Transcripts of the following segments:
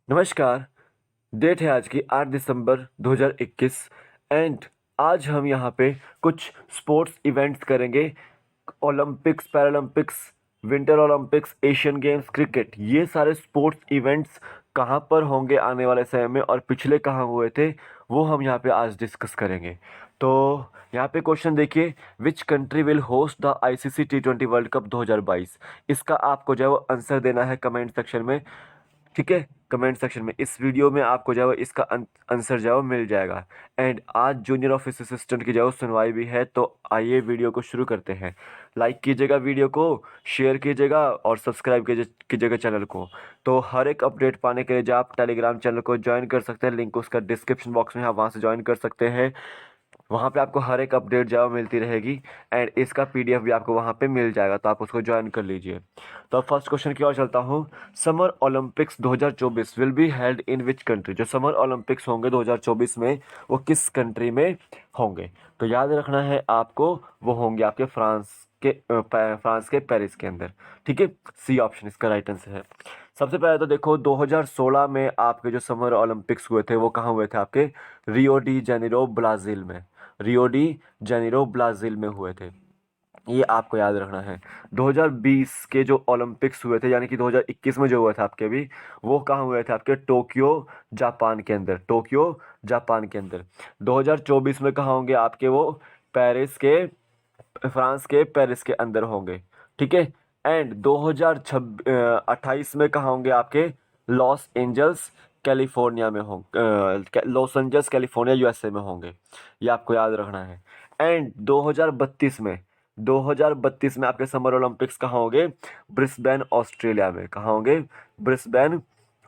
नमस्कार। डेट है आज की 8 दिसंबर 2021 एंड आज हम यहाँ पे कुछ स्पोर्ट्स इवेंट्स करेंगे। Olympics, Paralympics, winter Olympics, Asian games, cricket, ये सारे स्पोर्ट्स इवेंट्स कहाँ पर होंगे आने वाले समय में और पिछले कहाँ हुए थे, वो हम यहाँ पे आज डिस्कस करेंगे। तो यहाँ पे क्वेश्चन देखिए, which country will host the ICC T20 world cup 2022। इसका आपको जो है वो आंसर देना है कमेंट सेक्शन में। ठीक है, कमेंट सेक्शन में इस वीडियो में आपको जो है वो इसका आंसर जो है वो मिल जाएगा। एंड आज जूनियर ऑफिस असिस्टेंट की जो है वो सुनवाई भी है, तो आइए वीडियो को शुरू करते हैं। लाइक कीजिएगा वीडियो को, शेयर कीजिएगा और सब्सक्राइब कीजिएगा चैनल को। तो हर एक अपडेट पाने के लिए जो आप टेलीग्राम चैनल को ज्वाइन कर सकते हैं, लिंक उसका डिस्क्रिप्शन बॉक्स में है, आप वहाँ से ज्वाइन कर सकते हैं। वहाँ पे आपको हर एक अपडेट जो है वो मिलती रहेगी एंड इसका पीडीएफ भी आपको वहाँ पे मिल जाएगा, तो आप उसको ज्वाइन कर लीजिए। तो अब फर्स्ट क्वेश्चन की ओर चलता हूँ। Summer Olympics 2024 will be held in which country. जो समर ओलंपिक्स होंगे 2024 में, वो किस कंट्री में होंगे? तो याद रखना है आपको, वो होंगे आपके फ्रांस के पेरिस के अंदर। ठीक है, सी ऑप्शन इसका राइट आंसर है। सबसे पहले तो देखो, 2016 में आपके जो समर ओलंपिक्स हुए थे वो कहाँ हुए थे? आपके रियो डी जेनेरो ब्राज़ील में। रियो डी जेनेरो ब्राज़ील में हुए थे, ये आपको याद रखना है। 2020 के जो ओलंपिक्स हुए थे, यानी कि 2021 में जो हुआ था आपके भी, वो कहाँ हुए थे? आपके टोक्यो जापान के अंदर। टोक्यो जापान के अंदर। 2024 में कहाँ होंगे आपके? वो पेरिस के, फ्रांस के पेरिस के अंदर होंगे। ठीक है। एंड 2028 में कहाँ होंगे आपके? लॉस एंजल्स कैलिफोर्निया में होंगे, लॉस एंजल्स कैलिफोर्निया यूएसए में होंगे, ये आपको याद रखना है। एंड 2032 में आपके समर ओलंपिक्स कहाँ होंगे? ब्रिस्बेन ऑस्ट्रेलिया में। कहाँ होंगे? ब्रिस्बेन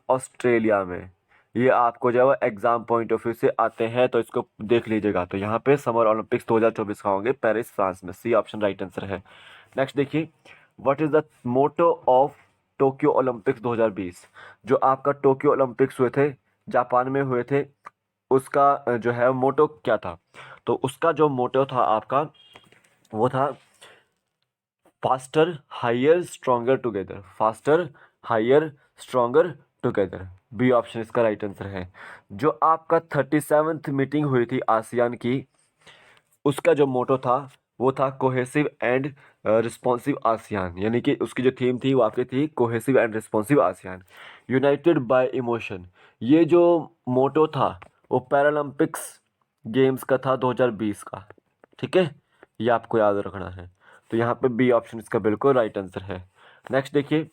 ऑस्ट्रेलिया में। ये आपको जो है वो एग्जाम पॉइंट ऑफ व्यू से आते हैं, तो इसको देख लीजिएगा। तो यहाँ पे समर ओलंपिक्स 2024 का होंगे पेरिस फ्रांस में। सी ऑप्शन राइट आंसर है। नेक्स्ट देखिए, what is the motto of Tokyo Olympics 2020। जो आपका टोक्यो ओलंपिक्स हुए थे, जापान में हुए थे, उसका जो है मोटो क्या था? तो उसका जो मोटो था आपका, वो था faster higher stronger together. Faster higher stronger together, B option इसका राइट आंसर है। जो आपका 37th मीटिंग हुई थी आसियान की, उसका जो मोटो था वो था कोहेसिव एंड रिस्पॉन्सिव आसियान। यानी कि उसकी जो थीम थी वो आपकी थी cohesive and responsive ASEAN, United bye emotion. ये जो मोटो था वो पैरालंपिक्स गेम्स का था 2020 का। ठीक है, ये आपको याद रखना है। तो यहाँ पे बी ऑप्शन इसका बिल्कुल राइट आंसर है। नेक्स्ट देखिए,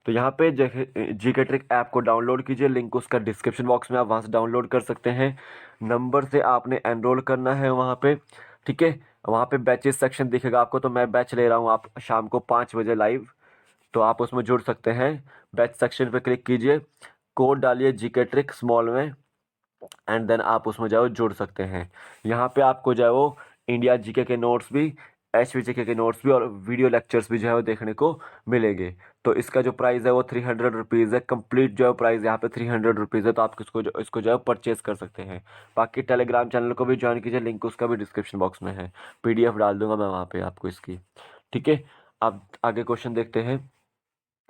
तो यहाँ पे जीके ट्रिक ऐप को डाउनलोड कीजिए, लिंक उसका डिस्क्रिप्शन बॉक्स में, आप वहाँ से डाउनलोड कर सकते हैं। नंबर से आपने एनरोल करना है वहाँ पे। ठीक है, वहाँ पे बैचेस सेक्शन दिखेगा आपको, तो मैं बैच ले रहा हूँ आप शाम को 5 बजे लाइव, तो आप उसमें जुड़ सकते हैं। बैच सेक्शन पे क्लिक कीजिए, कोड डालिए जीके ट्रिक स्मॉल में एंड देन आप उसमें जाओ, जुड़ सकते हैं। यहाँ पे आपको जो है वो इंडिया जीके के नोट्स भी, HV के नोट्स भी और वीडियो लेक्चर्स भी जो है वो देखने को मिलेंगे। तो इसका जो प्राइस है वो 300 रुपीज़ है। कंप्लीट जो है प्राइस यहाँ पे 300 रुपीज़ है, तो आप इसको जो है परचेज कर सकते हैं। बाकी टेलीग्राम चैनल को भी ज्वाइन कीजिए, लिंक उसका भी डिस्क्रिप्शन बॉक्स में है, PDF डाल दूंगा मैं वहाँ पे आपको इसकी। ठीक है, अब आगे क्वेश्चन देखते हैं।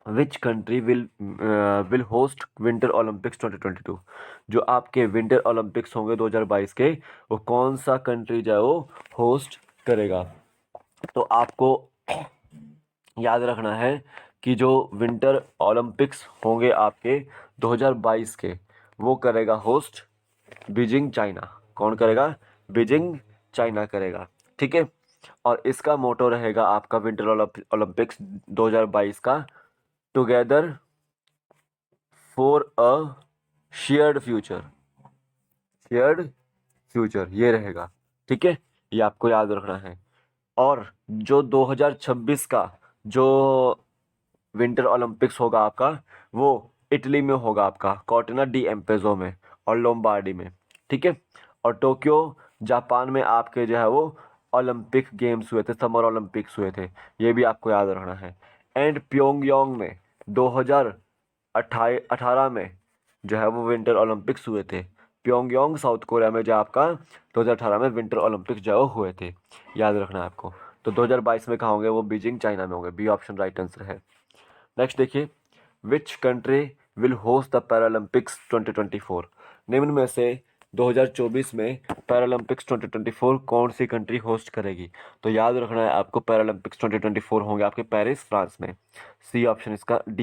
Which country will host winter Olympics 2022। जो आपके विंटर ओलंपिक्स होंगे 2022 के, वो कौन सा कंट्री जो है वो होस्ट करेगा? तो आपको याद रखना है कि जो विंटर ओलंपिक्स होंगे आपके 2022 के, वो करेगा होस्ट बीजिंग चाइना। कौन करेगा? बीजिंग चाइना करेगा। ठीक है, और इसका मोटो रहेगा आपका विंटर ओलंपिक्स 2022 का, together for a shared future. Shared future, ये रहेगा। ठीक है, ये आपको याद रखना है। और जो 2026 का जो विंटर ओलंपिक्स होगा आपका, वो इटली में होगा, आपका कॉर्टिना डी एम्पेजो में और लोम्बार्डी में। ठीक है, और टोक्यो जापान में आपके जो है वो ओलंपिक गेम्स हुए थे, समर ओलंपिक्स हुए थे, ये भी आपको याद रखना है। एंड प्योंगयांग में 2018 में जो है वो विंटर ओलंपिक्स हुए थे। प्योंगयांग साउथ कोरिया में जो आपका 2018 में विंटर ओलंपिक्स जो है वो हुए थे, याद रखना है आपको। तो 2022 में कहाँ होंगे? वो बीजिंग चाइना में होंगे। बी ऑप्शन राइट आंसर है। नेक्स्ट देखिए, which country will host the Paralympics 2024? निम्न में से 2024 में पैरालंपिक्स 2024 कौन सी कंट्री होस्ट करेगी? तो याद रखना है आपको, पैरालंपिक्स 2024 होंगे आपके पेरिस, फ्रांस में। डी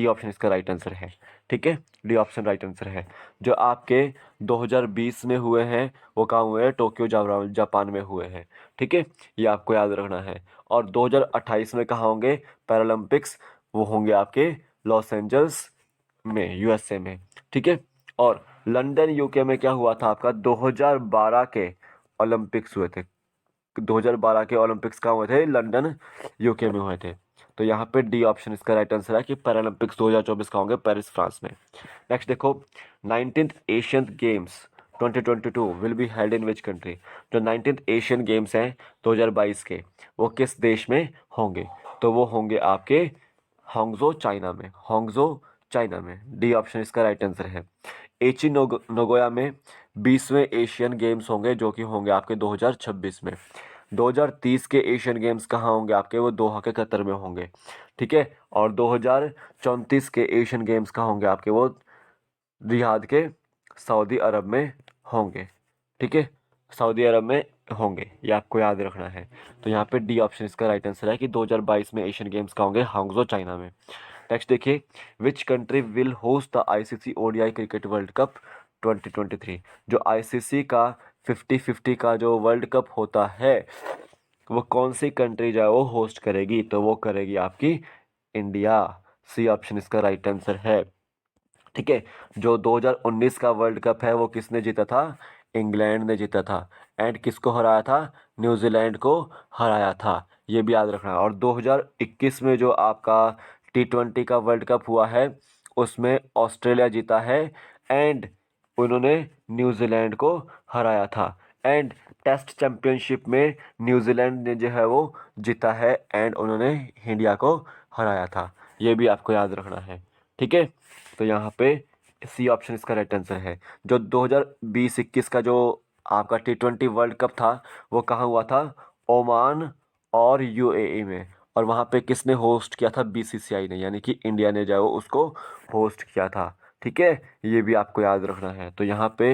ऑप्शन इसका राइट आंसर है। ठीक है, डी ऑप्शन राइट आंसर है। जो आपके 2020 में हुए हैं वो कहाँ हुए हैं? टोक्यो जापान में हुए हैं। ठीक है, ये आपको याद रखना है। और 2028 में कहाँ होंगे पैरालंपिक्स? वो होंगे आपके लॉस एंजल्स में, यूएसए में। ठीक है, और लंदन यूके में क्या हुआ था आपका? 2012 के ओलंपिक्स हुए थे। 2012 के ओलंपिक्स कहाँ हुए थे? लंदन यूके में हुए थे। तो यहाँ पे डी ऑप्शन इसका राइट आंसर है कि पैरालंपिक्स 2024 का होंगे पेरिस, फ्रांस में। नेक्स्ट देखो, 19th Asian games 2022 will be held in which country? जो 19th एशियन गेम्स हैं 2022 के, वो किस देश में होंगे? तो वो होंगे आपके हांगझो, चाइना में। हांगझो, चाइना में। डी ऑप्शन इसका राइट आंसर है। एची नगोया में 20वें एशियन गेम्स होंगे, जो कि होंगे आपके 2026 में। 2030 के एशियन गेम्स कहाँ होंगे आपके? वो दोहा के कतर में होंगे। ठीक है, और 2034 के एशियन गेम्स कहाँ होंगे आपके? वो रियाद के सऊदी अरब में होंगे। ठीक है, सऊदी अरब में होंगे, ये आपको याद रखना है। तो यहाँ पे डी ऑप्शन इसका राइट आंसर है कि 2022 में एशियन गेम्स का होंगे हांगझो, चाइना में। नेक्स्ट देखिए, which country will host the ICC ODI cricket world cup 2023? जो आईसीसी का 50-50 का जो वर्ल्ड कप होता है, वो कौन सी कंट्री जो है वो होस्ट करेगी? तो वो करेगी आपकी इंडिया। सी ऑप्शन इसका राइट आंसर है। ठीक है, जो 2019 का वर्ल्ड कप है वो किसने जीता था? इंग्लैंड ने जीता था। एंड किसको हराया था? न्यूजीलैंड को हराया था। ये भी याद रखना। और 2021 में जो आपका T20 का वर्ल्ड कप हुआ है उसमें ऑस्ट्रेलिया जीता है एंड उन्होंने न्यूजीलैंड को हराया था। एंड टेस्ट चैंपियनशिप में न्यूजीलैंड ने जो है वो जीता है एंड उन्होंने इंडिया को हराया था। ये भी आपको याद रखना है। ठीक है, तो यहाँ पे सी ऑप्शन इसका राइट आंसर है। जो 2020-21 का जो आपका T20 वर्ल्ड कप था वो कहाँ हुआ था? ओमान और यूएई में। और वहाँ पे किसने होस्ट किया था? बीसीसीआई ने, यानी कि इंडिया ने जो है वो उसको होस्ट किया था। ठीक है, ये भी आपको याद रखना है। तो यहाँ पे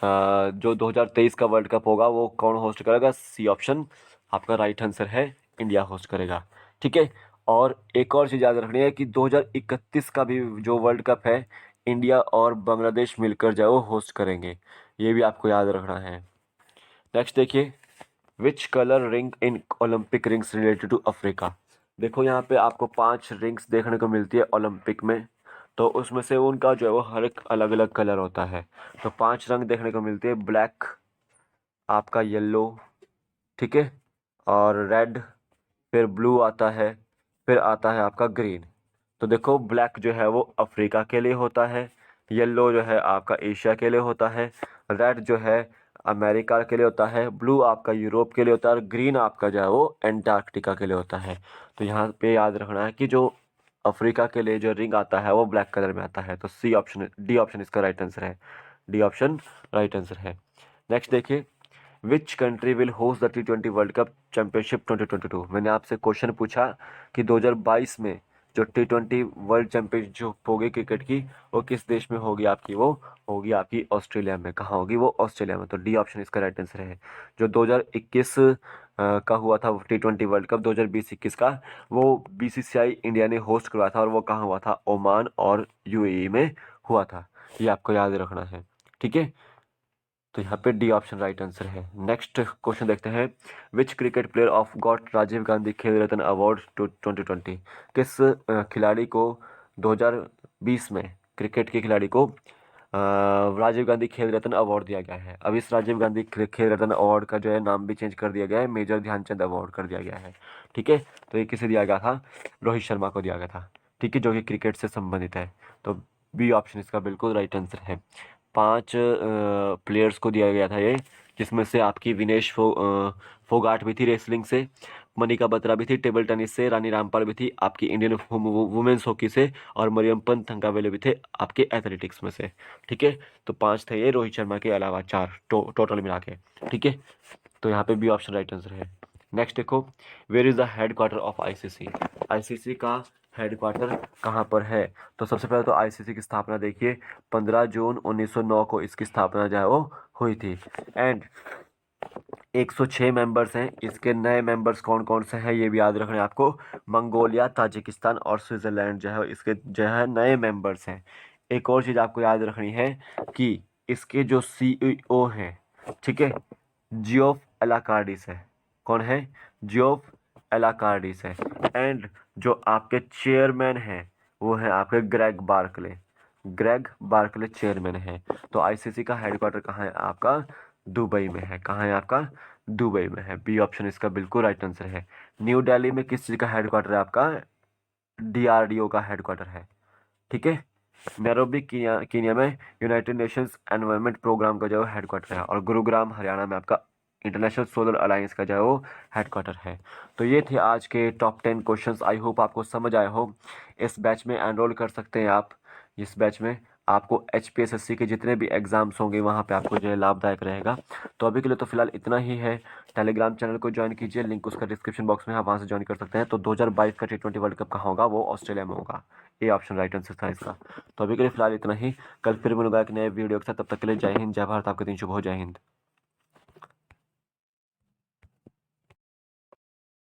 जो 2023 का वर्ल्ड कप होगा वो कौन होस्ट करेगा? सी ऑप्शन आपका राइट आंसर है, इंडिया होस्ट करेगा। ठीक है, और एक और चीज़ याद रखनी है कि 2031 का भी जो वर्ल्ड कप है इंडिया और बांग्लादेश मिलकर जो है वो होस्ट करेंगे। ये भी आपको याद रखना है। नेक्स्ट देखिए, which colour ring in Olympic rings related to Africa? देखो यहाँ पे आपको 5 रिंग्स देखने को मिलती है ओलंपिक में, तो उसमें से उनका जो है वो हर एक अलग अलग कलर होता है। तो 5 रंग देखने को मिलते हैं, ब्लैक, आपका येलो, ठीक है, और रेड, फिर ब्लू आता है, फिर आता है आपका ग्रीन। तो देखो, ब्लैक जो है वो अफ्रीका के लिए होता है, येलो जो है आपका एशिया के लिए होता है, रेड जो है अमेरिका के लिए होता है, ब्लू आपका यूरोप के लिए होता है और ग्रीन आपका जो है वो एंटार्क्टिका के लिए होता है। तो यहाँ पे याद रखना है कि जो अफ्रीका के लिए जो रिंग आता है वो ब्लैक कलर में आता है। तो डी ऑप्शन इसका राइट आंसर है। डी ऑप्शन राइट आंसर है। नेक्स्ट देखिए, which country will host the T20 world cup championship 2022? मैंने आपसे क्वेश्चन पूछा कि 2022 में जो T20 वर्ल्ड चैंपियनशिप होगी क्रिकेट की वो किस देश में होगी आपकी? वो होगी आपकी ऑस्ट्रेलिया में। कहाँ होगी वो? ऑस्ट्रेलिया में। तो डी ऑप्शन इसका राइट आंसर है। जो 2021 का हुआ था T20 वर्ल्ड कप 2020-21 का, वो बीसीसीआई इंडिया ने होस्ट करवाया था और वो कहाँ हुआ था? ओमान और यूएई में हुआ था। ये आपको याद रखना है। ठीक है, तो यहाँ पे डी ऑप्शन राइट आंसर है। नेक्स्ट क्वेश्चन देखते हैं, which cricket player of got Rajiv Gandhi Khel Ratna award 2020? किस खिलाड़ी को 2020 में, क्रिकेट के खिलाड़ी को राजीव गांधी खेल रत्न अवार्ड दिया गया है? अब इस राजीव गांधी खेल रत्न अवार्ड का जो है नाम भी चेंज कर दिया गया है, मेजर ध्यानचंद अवार्ड कर दिया गया है। ठीक है, तो ये किसे दिया गया था? रोहित शर्मा को दिया गया था। ठीक है, जो कि क्रिकेट से संबंधित है। तो बी ऑप्शन इसका बिल्कुल राइट आंसर है। 5 प्लेयर्स को दिया गया था ये, जिसमें से आपकी फोगाट भी थी रेसलिंग से, मनिका बत्रा भी थी टेबल टेनिस से, रानी रामपाल भी थी आपकी इंडियन वुमेन्स हॉकी से, और मरियम पंत थंगावेले भी थे आपके एथलेटिक्स में से। ठीक है, तो 5 थे ये, रोहित शर्मा के अलावा 4 टोटल मिला के। ठीक है, तो यहाँ पे बी ऑप्शन राइट आंसर है। नेक्स्ट देखो, where is the headquarter of ICC? ICC का हेडक्वार्टर कहाँ पर है? तो सबसे पहले तो आईसीसी की स्थापना देखिए 15 जून 1909 को इसकी स्थापना जो है वो हुई थी। एंड 106 मेंबर्स हैं। इसके नए मेंबर्स कौन कौन से हैं ये भी याद रखना है आपको। मंगोलिया, ताजिकिस्तान और स्विट्जरलैंड जो है इसके जो है नए मेंबर्स हैं। एक और चीज़ आपको याद रखनी है कि इसके जो सीईओ हैं, ठीक है, जियोफ एलाकार्डिस है। कौन है? जियोफ एलाकार्डिस है। एंड जो आपके चेयरमैन हैं वो है आपके Greg Barclay. Greg Barclay chairman है। तो आईसीसी का हेडक्वार्टर कहाँ है आपका? दुबई में है। कहाँ है आपका? दुबई में है। बी ऑप्शन इसका बिल्कुल राइट आंसर है। न्यू दिल्ली में किस चीज़ का हेडक्वार्टर है आपका? डीआरडीओ का हेडक्वार्टर है। ठीक है। नैरोबी कीनिया में यूनाइटेड नेशंस एनवायरनमेंट प्रोग्राम का जो है हेडक्वार्टर है। और गुरुग्राम हरियाणा में आपका इंटरनेशनल सोलर अलायंस का जो है वो हेडक्वार्टर है। तो ये थे आज के टॉप 10 क्वेश्चंस। आई होप आपको समझ आए हो। इस बैच में एनरोल कर सकते हैं आप। इस बैच में आपको एचपीएसएससी के जितने भी एग्जाम्स होंगे वहाँ पे आपको जो है लाभदायक रहेगा। तो अभी के लिए तो फिलहाल इतना ही है। टेलीग्राम चैनल को ज्वाइन कीजिए, लिंक उसका डिस्क्रिप्शन बॉक्स में है, आप वहाँ से ज्वाइन कर सकते हैं। तो 2022 का T20 वर्ल्ड कप कहाँ होगा? वो ऑस्ट्रेलिया में होगा। ये ऑप्शन राइट आंसर था इसका। तो अभी के लिए फिलहाल इतना ही। कल फिर मिलूंगा एक नए वीडियो के साथ। तब तक के लिए जय हिंद, जय भारत। आपका दिन शुभ हो। जय हिंद।